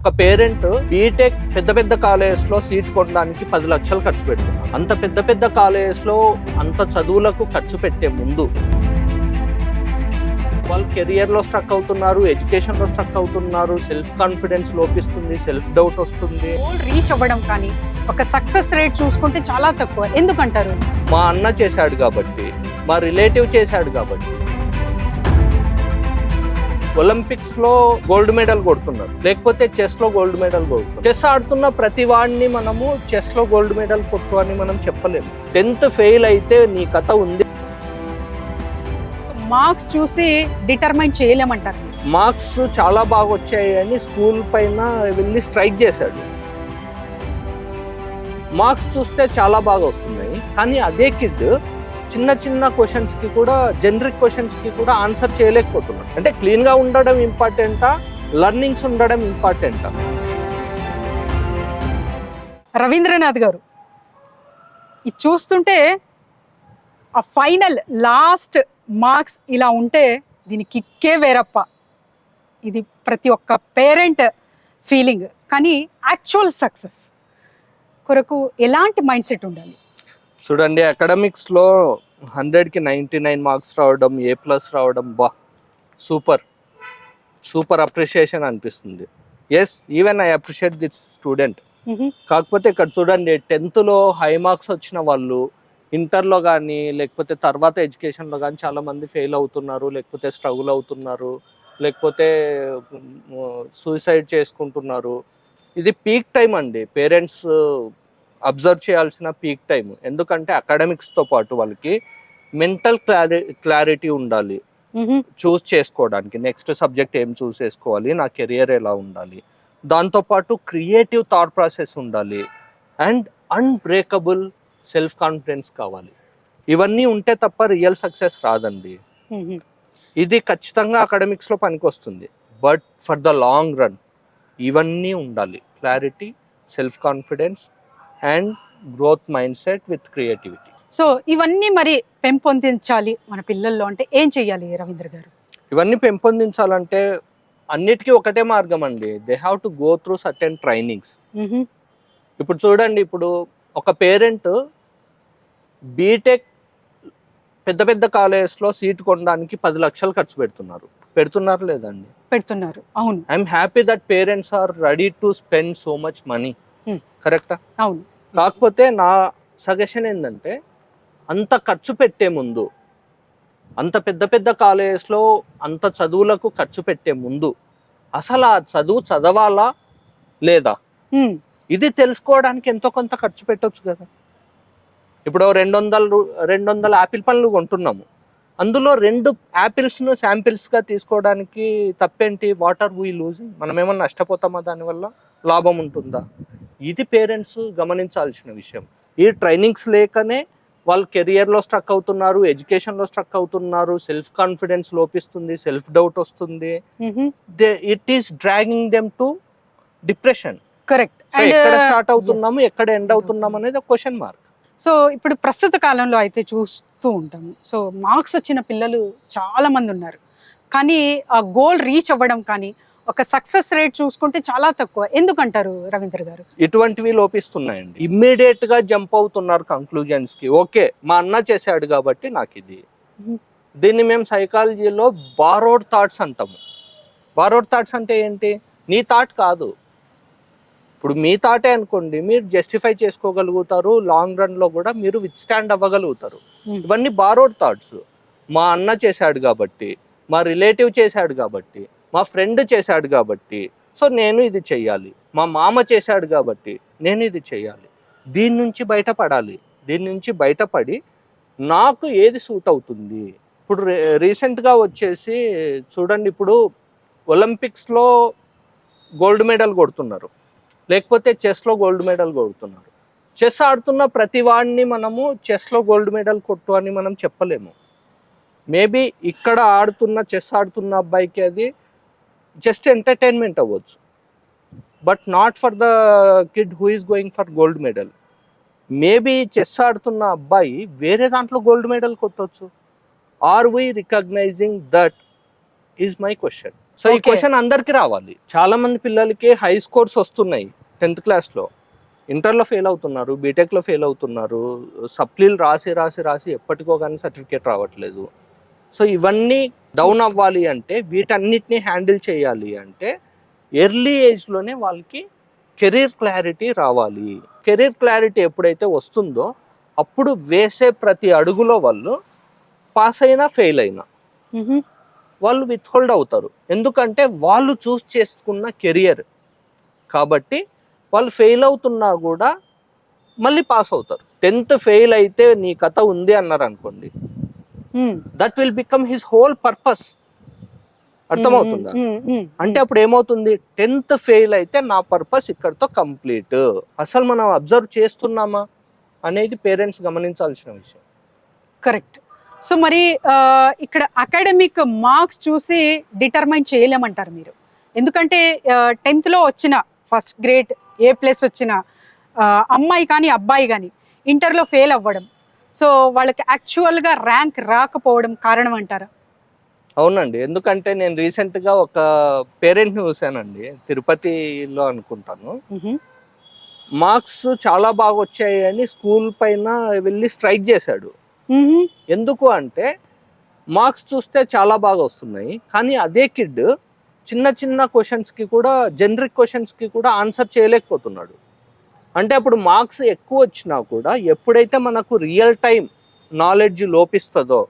ఒక parent BTech పెద్ద పెద్ద కాలేజెస్ లో సీట్ కొనడానికి 10 లక్షలు ఖర్చు పెడుతున్నారు. అంత పెద్ద పెద్ద కాలేజెస్ లో అంత చదువులకు ఖర్చు పెట్టే ముందు వాళ్ళు కెరియర్ లో స్ట్రక్ అవుతున్నారు, ఎడ్యుకేషన్ లో స్ట్రక్ అవుతున్నారు, సెల్ఫ్ కాన్ఫిడెన్స్ లోపిస్తుంది, సెల్ఫ్ డౌట్ వస్తుంది. రీచ్ అవ్వడం కానీ ఒక సక్సెస్ రేట్ చూసుకుంటే చాలా తక్కువ. ఎందుకంటారు? మా అన్న చేశాడు కాబట్టి, మా రిలేటివ్ చేశాడు కాబట్టి. ఒలింపిక్స్ లో గోల్డ్ మెడల్ కొడుతున్నారు, లేకపోతే చెస్ లో గోల్డ్ మెడల్ కొడుతున్నారు. చెస్ ఆడుతున్న ప్రతి వాడిని మనము చెస్ లో గోల్డ్ మెడల్ కొట్టు అని మనం చెప్పలేము. 10th ఫెయిల్ అయితే నీ కథ ఉంది. మార్క్స్ చూసి డిటర్మైన్ చేయలేమంటారు. మార్క్స్ చాలా బాగా వచ్చాయి అని స్కూల్ పైన వెళ్ళి స్ట్రైక్ చేశాడు. మార్క్స్ చూస్తే చాలా బాగా వస్తున్నాయి, కానీ అదే కిడ్ చిన్న చిన్న క్వశ్చన్స్ కి కూడా, జనరిక్ క్వశ్చన్స్ కి కూడా ఆన్సర్ చేయలేకపోతున్నాడు. అంటే క్లీన్ గా ఉండడం ఇంపార్టెంటా, లర్నింగ్స్ ఉండడం ఇంపార్టెంటా? రవీంద్రనాథ్ గారు, ఇది చూస్తుంటే ఆ ఫైనల్ లాస్ట్ మార్క్స్ ఇలా ఉంటే దీని కిక్కే వేరప్ప. ఇది ప్రతి ఒక్క పేరెంట్ ఫీలింగ్. కానీ యాక్చువల్ సక్సెస్ కొరకు ఎలాంటి మైండ్ సెట్ ఉండాలి? చూడండి, అకాడమిక్స్లో 100కి 99 మార్క్స్ రావడం, A+ రావడం, బా సూపర్ సూపర్ అప్రిషియేషన్ అనిపిస్తుంది. Yes, even I appreciate this student. కాకపోతే ఇక్కడ చూడండి, 10th హై మార్క్స్ వచ్చిన వాళ్ళు ఇంటర్లో కానీ లేకపోతే తర్వాత ఎడ్యుకేషన్లో కానీ చాలామంది ఫెయిల్ అవుతున్నారు, లేకపోతే స్ట్రగుల్ అవుతున్నారు, లేకపోతే సూసైడ్ చేసుకుంటున్నారు. ఇది పీక్ టైం అండి. పేరెంట్స్ అబ్జర్వ్ చేయాల్సిన పీక్ టైం. ఎందుకంటే అకాడమిక్స్తో పాటు వాళ్ళకి మెంటల్ క్లారిటీ ఉండాలి చూస్ చేసుకోవడానికి. నెక్స్ట్ సబ్జెక్ట్ ఏం చూస్ చేసుకోవాలి, నా కెరియర్ ఎలా ఉండాలి, దాంతోపాటు క్రియేటివ్ థాట్ ప్రాసెస్ ఉండాలి, అండ్ అన్బ్రేకబుల్ సెల్ఫ్ కాన్ఫిడెన్స్ కావాలి. ఇవన్నీ ఉంటే తప్ప రియల్ సక్సెస్ రాదండి. ఇది ఖచ్చితంగా అకాడమిక్స్లో పనికొస్తుంది, but for the long run ఇవన్నీ ఉండాలి: clarity, self confidence and growth mind set with creativity. So ఇవన్నీ మరి పెంపొందించాలి మన పిల్లల్లో అంటే ఏం చెయ్యాలి రవీంద్ర గారు? ఇవన్నీ పెంపొందించాలంటే అన్నిటికీ ఒకటే మార్గం అండి. They have to go through certain trainings. ఇప్పుడు చూడండి, ఇప్పుడు ఒక పేరెంట్ బీటెక్ పెద్ద పెద్ద కాలేజెస్లో సీట్ కొనడానికి 10 లక్షలు ఖర్చు పెడుతున్నారు లేదండి? పెడుతున్నారు. అవును. I'm happy that parents are ready to spend so much money. కరెక్టా? అవును. కాకపోతే నా సజెషన్ ఏంటంటే, అంత ఖర్చు పెట్టే ముందు, అంత పెద్ద పెద్ద కాలేజెస్లో అంత చదువులకు ఖర్చు పెట్టే ముందు అసలు ఆ చదువు చదవాలా లేదా ఇది తెలుసుకోవడానికి ఎంతో కొంత ఖర్చు పెట్టవచ్చు కదా. ఇప్పుడు 200 యాపిల్ పండ్లు కొంటున్నాము, అందులో 2 యాపిల్స్ను శాంపిల్స్గా తీసుకోవడానికి తప్పేంటి? What are we losing? మనం ఏమన్నా నష్టపోతామా? దానివల్ల లాభం ఉంటుందా? ఇది పేరెంట్స్ గమనించాల్సిన విషయం. ఈ ట్రైనింగ్స్ లేకనే వాళ్ళు కెరియర్లో స్ట్రక్ అవుతున్నారు, ఎడ్యుకేషన్లో స్ట్రక్ అవుతున్నారు, సెల్ఫ్ కాన్ఫిడెన్స్ లోపిస్తుంది, సెల్ఫ్ డౌట్ వస్తుంది. It is dragging them to depression. Correct. ఎక్కడ స్టార్ట్ అవుతున్నాము, ఎక్కడ ఎండ్ అవుతున్నాము అనేది ఒక క్వశ్చన్ మార్క్. సో ఇప్పుడు ప్రస్తుత కాలంలో అయితే చూస్తూ ఉంటాము. సో మార్క్స్ వచ్చిన పిల్లలు చాలా మంది ఉన్నారు, కానీ ఆ గోల్ రీచ్ అవ్వడం కానీ ఒక సక్సెస్ రేట్ చూసుకుంటే చాలా తక్కువ. ఎందుకంటారు రవీంద్ర గారు? ఇటువంటివి లోపిస్తున్నాయండి. ఇమ్మీడియట్ గా జంప్ అవుతున్నారు కంక్లూజన్స్ కి. ఓకే, మా అన్న చేశాడు కాబట్టి నాకు ఇది. దీన్ని మేము సైకాలజీలో బారోడ్ థాట్స్ అంటాము. బారోడ్ థాట్స్ అంటే ఏంటి? నీ థాట్ కాదు. ఇప్పుడు మీ థాటే అనుకోండి, మీరు జస్టిఫై చేసుకోగలుగుతారు, లాంగ్ రన్ లో కూడా మీరు విత్ స్టాండ్ అవ్వగలుగుతారు. ఇవన్నీ బారోడ్ థాట్స్. మా అన్న చేశాడు కాబట్టి, మా రిలేటివ్ చేశాడు కాబట్టి, మా ఫ్రెండ్ చేశాడు కాబట్టి, సో నేను ఇది చెయ్యాలి, మా మామ చేశాడు కాబట్టి నేను ఇది చెయ్యాలి. దీని నుంచి బయటపడాలి. దీని నుంచి బయటపడి నాకు ఏది సూట్ అవుతుంది. ఇప్పుడు రీసెంట్గా వచ్చేసి చూడండి, ఇప్పుడు ఒలింపిక్స్లో గోల్డ్ మెడల్ కొడుతున్నారు, లేకపోతే చెస్లో గోల్డ్ మెడల్ కొడుతున్నారు. చెస్ ఆడుతున్న ప్రతి వాడిని మనము చెస్లో గోల్డ్ మెడల్ కొట్టు అని మనం చెప్పలేము. మేబీ ఇక్కడ చెస్ ఆడుతున్న అబ్బాయికి అది జస్ట్ ఎంటర్టైన్మెంట్ అవ్వచ్చు, but not for the kid who is going for gold medal. Maybe chess ఆడుతున్న అబ్బాయి వేరే దాంట్లో గోల్డ్ మెడల్ కొట్టవచ్చు. Are we recognising that is my question. So ఈ Okay. క్వశ్చన్ అందరికి రావాలి. చాలా మంది పిల్లలకి హై స్కోర్స్ వస్తున్నాయి 10th క్లాస్లో, ఇంటర్లో ఫెయిల్ అవుతున్నారు, బీటెక్లో ఫెయిల్ అవుతున్నారు, సప్లీలు రాసి ఎప్పటికో కానీ సర్టిఫికేట్ రావట్లేదు. సో ఇవన్నీ డౌన్ అవ్వాలి అంటే, వీటన్నిటిని హ్యాండిల్ చేయాలి అంటే ఎర్లీ ఏజ్లోనే వాళ్ళకి కెరీర్ క్లారిటీ రావాలి. కెరీర్ క్లారిటీ ఎప్పుడైతే వస్తుందో అప్పుడు వేసే ప్రతి అడుగులో వాళ్ళు పాస్ అయినా ఫెయిల్ అయినా వాళ్ళు విత్హోల్డ్ అవుతారు. ఎందుకంటే వాళ్ళు చూస్ చేసుకున్న కెరియర్ కాబట్టి వాళ్ళు ఫెయిల్ అవుతున్నా కూడా మళ్ళీ పాస్ అవుతారు. 10th ఫెయిల్ అయితే నీ కథ ఉంది అన్నారు అనుకోండి, that will become his whole purpose. అర్థమవుతుందా? అంటే అప్పుడు ఏమవుతుంది, 10th ఫెయిల్ అయితే నా పర్పస్ ఇక్కడతో కంప్లీట్. అసలు మనం అబ్జర్వ్ చేస్తున్నామా అనేది పేరెంట్స్ గమనించాల్సిన విషయం. కరెక్ట్. సో మరి ఇక్కడ అకాడమిక్ మార్క్స్ చూసి డిటర్మైన్ చేయలేమంటారు మీరు, ఎందుకంటే 10th లో వచ్చిన ఫస్ట్ గ్రేడ్ A+ వచ్చిన అమ్మాయి కానీ అబ్బాయి కానీ ఇంటర్లో ఫెయిల్ అవ్వడం, సో వాళ్ళకి యాక్చువల్గా ర్యాంక్ రాకపోవడం కారణం అంటారా? అవునండి, ఎందుకంటే నేను రీసెంట్గా ఒక పేరెంట్ని చూశానండి, తిరుపతిలో అనుకుంటాను. మార్క్స్ చాలా బాగా వచ్చాయి అని స్కూల్ పైన వెళ్ళి స్ట్రైక్ చేశాడు. ఎందుకు అంటే మార్క్స్ చూస్తే చాలా బాగా వస్తున్నాయి, కానీ అదే కిడ్ చిన్న చిన్న క్వశ్చన్స్కి కూడా, జనరిక్ క్వశ్చన్స్కి కూడా ఆన్సర్ చేయలేకపోతున్నాడు. అంటే అప్పుడు మార్క్స్ ఎక్కువ వచ్చినా కూడా ఎప్పుడైతే మనకు రియల్ టైం నాలెడ్జ్ లోపిస్తుందో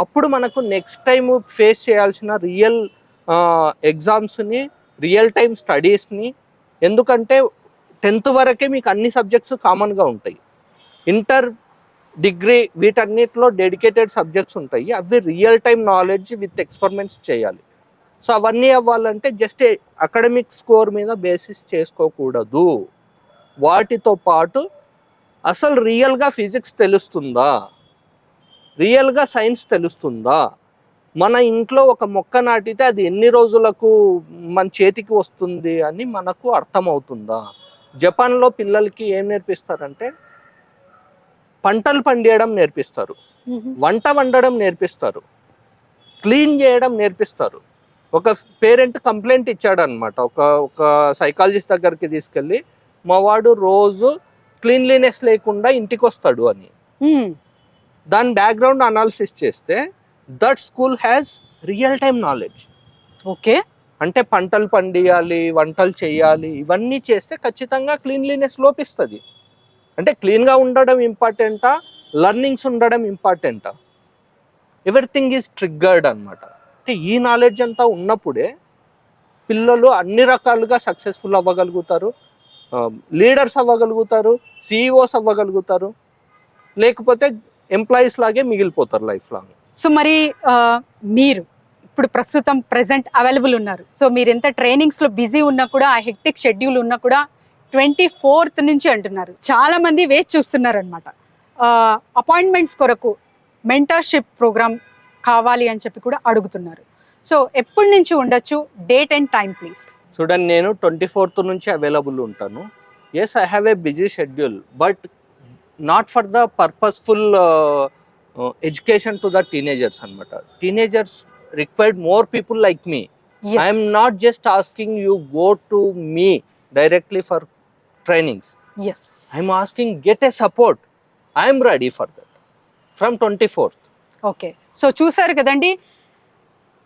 అప్పుడు మనకు నెక్స్ట్ టైం ఫేస్ చేయాల్సిన రియల్ ఎగ్జామ్స్ని, రియల్ టైం స్టడీస్ని, ఎందుకంటే 10th వరకే మీకు అన్ని సబ్జెక్ట్స్ కామన్గా ఉంటాయి. ఇంటర్, డిగ్రీ వీటన్నిటిలో డెడికేటెడ్ సబ్జెక్ట్స్ ఉంటాయి, అవి real time knowledge with experiments చేయాలి. సో అవన్నీ అవ్వాలంటే జస్ట్ అకాడమిక్ స్కోర్ మీద బేసిస్ చేసుకోకూడదు. వాటితో పాటు అసలు రియల్గా ఫిజిక్స్ తెలుస్తుందా, రియల్గా సైన్స్ తెలుస్తుందా, మన ఇంట్లో ఒక మొక్క నాటితే అది ఎన్ని రోజులకు మన చేతికి వస్తుంది అని మనకు అర్థమవుతుందా. జపాన్లో పిల్లలకి ఏం నేర్పిస్తారంటే పంటలు పండియడం నేర్పిస్తారు, వంట వండడం నేర్పిస్తారు, క్లీన్ చేయడం నేర్పిస్తారు. ఒక పేరెంట్ కంప్లైంట్ ఇచ్చాడు అనమాట ఒక సైకాలజిస్ట్ దగ్గరికి తీసుకెళ్ళి, మా వాడు రోజు క్లీన్లీనెస్ లేకుండా ఇంటికి వస్తాడు అని. దాని బ్యాక్గ్రౌండ్ అనాలిసిస్ చేస్తే that school has real time knowledge. Okay, అంటే పంటలు పండియాలి, వంటలు చేయాలి, ఇవన్నీ చేస్తే ఖచ్చితంగా క్లీన్లీనెస్ లోపిస్తుంది. అంటే క్లీన్గా ఉండడం ఇంపార్టెంటా, లర్నింగ్స్ ఉండడం ఇంపార్టెంటా? ఎవ్రీథింగ్ ఈజ్ ట్రిగ్గర్డ్ అనమాట. అంటే ఈ నాలెడ్జ్ అంతా ఉన్నప్పుడే పిల్లలు అన్ని రకాలుగా సక్సెస్ఫుల్ అవ్వగలుగుతారు, లీడర్స్ అవ్వగలుగుతారు, CEOs అవ్వగలుగుతారు, లేకపోతే ఎంప్లాయీస్ లాగే మిగిలిపోతారు లైఫ్ లాంగ్. సో మరి మీరు ఇప్పుడు ప్రస్తుతం ప్రెసెంట్ అవైలబుల్ ఉన్నారు. సో మీరు ఎంత ట్రైనింగ్స్లో బిజీ ఉన్నా కూడా, ఆ హెక్టిక్ షెడ్యూల్ ఉన్నా కూడా 24th నుంచి అంటున్నారు. చాలా మంది వేచి చూస్తున్నారు అనమాట. అపాయింట్మెంట్స్ కొరకు మెంటర్షిప్ ప్రోగ్రామ్ కావాలి అని చెప్పి కూడా అడుగుతున్నారు. సో ఎప్పటి నుంచి ఉండొచ్చు, డేట్ అండ్ టైం ప్లీజ్? చూడండి, నేను 24th నుంచి అవైలబుల్ ఉంటాను. Yes, I have a busy schedule, but not for the purposeful education to the teenagers అనమాట. Teenagers required more people like me. I'm not just asking you go to me directly for trainings. I'm asking get a support. I'm ready for that from 24th. Okay, so చూసారు కదండి,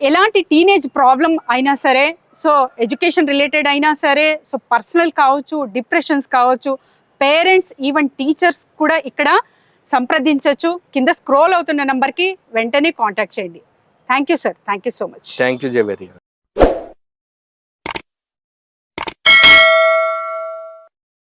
ఎలాంటి teenage problem అయినా సరే, so education related అయినా సరే, so personal కావచ్చు, depressions కావచ్చు, parents, even teachers కూడా ఇక్కడ సంప్రదించవచ్చు. కింద స్క్రోల్ అవుతున్న నెంబర్కి వెంటనే కాంటాక్ట్ చేయండి. Thank you sir, thank you so much. Thank you Javeria.